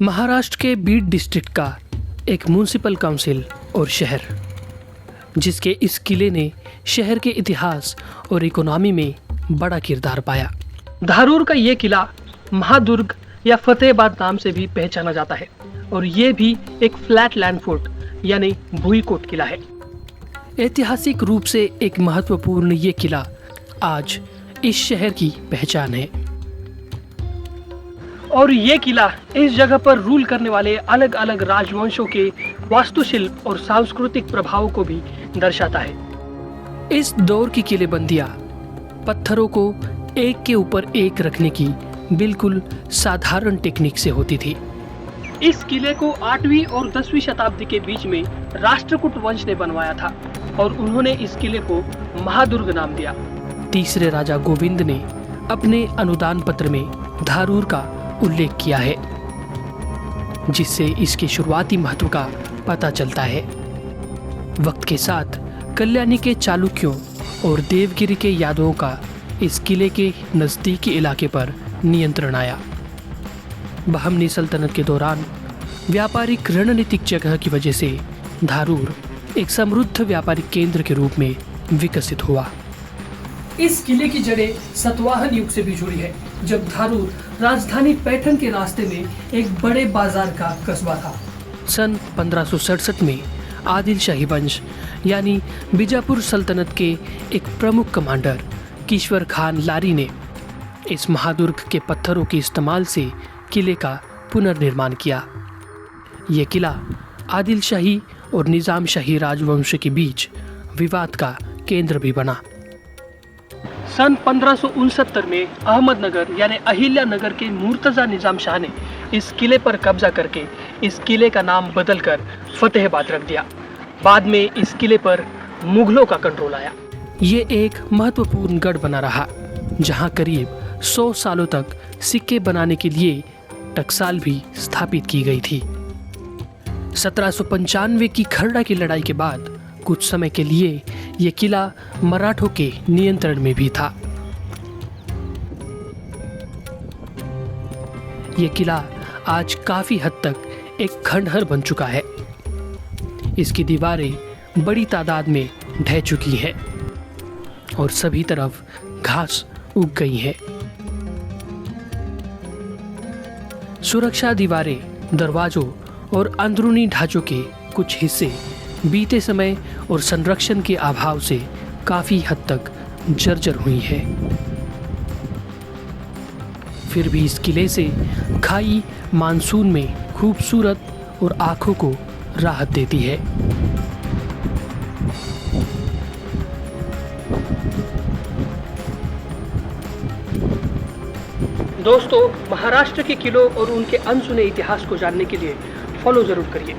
महाराष्ट्र के बीड डिस्ट्रिक्ट का एक म्युनिसिपल काउंसिल और शहर, जिसके इस किले ने शहर के इतिहास और इकोनॉमी में बड़ा किरदार पाया। धारूर का ये किला महादुर्ग या फतेहाबाद नाम से भी पहचाना जाता है और ये भी एक फ्लैट लैंड फोर्ट यानी भूईकोट किला है। ऐतिहासिक रूप से एक महत्वपूर्ण ये किला आज इस शहर की पहचान है और ये किला इस जगह पर रूल करने वाले अलग अलग राजवंशों के वास्तुशिल्प और सांस्कृतिक प्रभावों को भी दर्शाता है। इस दौर की किलेबंदियां पत्थरों को एक के ऊपर एक रखने की बिल्कुल साधारण टेक्निक से होती थी। इस किले को 8वीं और 10वीं शताब्दी के बीच में राष्ट्रकूट वंश ने बनवाया था और उन्होंने इस किले को महादुर्ग नाम दिया। तीसरे राजा गोविंद ने अपने अनुदान पत्र में धारूर का उल्लेख किया है, जिससे इसके शुरुआती महत्व का पता चलता है। वक्त के साथ कल्याणी के चालुक्यों और देवगिरी के यादवों का इस किले के नज़दीकी इलाके पर नियंत्रण आया। बहमनी सल्तनत के दौरान व्यापारिक रणनीतिक जगह की वजह से धारूर एक समृद्ध व्यापारिक केंद्र के रूप में विकसित हुआ। इस किले की जड़ें सातवाहन युग से भी जुड़ी है, जब धारूर राजधानी पैठण के रास्ते में एक बड़े बाजार का कस्बा था। सन 1567 में आदिल शाही वंश यानी बीजापुर सल्तनत के एक प्रमुख कमांडर किश्वर खान लारी ने इस महादुर्ग के पत्थरों के इस्तेमाल से किले का पुनर्निर्माण किया। ये किला आदिल शाही और निजाम शाही राजवंश के बीच विवाद का केंद्र भी बना। सन 1569 में अहमदनगर यानी अहिल्या नगर के मुर्तजा निजाम शाह ने इस किले पर कब्जा करके इस किले का नाम बदलकर फतेहाबाद रख दिया। बाद में इस किले पर मुगलों का कंट्रोल आया। ये एक महत्वपूर्ण गढ़ बना रहा, जहां करीब 100 सालों तक सिक्के बनाने के लिए टकसाल भी स्थापित की गई थी। 1795 की खरड़ा की लड़ाई के बाद कुछ समय के लिए यह किला मराठों के नियंत्रण में भी था। यह किला आज काफी हद तक एक खंडहर बन चुका है। इसकी दीवारें बड़ी तादाद में ढह चुकी हैं और सभी तरफ घास उग गई है। सुरक्षा दीवारें, दरवाजों और अंदरूनी ढांचों के कुछ हिस्से बीते समय और संरक्षण के अभाव से काफी हद तक जर्जर हुई है। फिर भी इस किले से खाई मानसून में खूबसूरत और आंखों को राहत देती है। दोस्तों, महाराष्ट्र के किलों और उनके अनसुने इतिहास को जानने के लिए फॉलो जरूर करिए।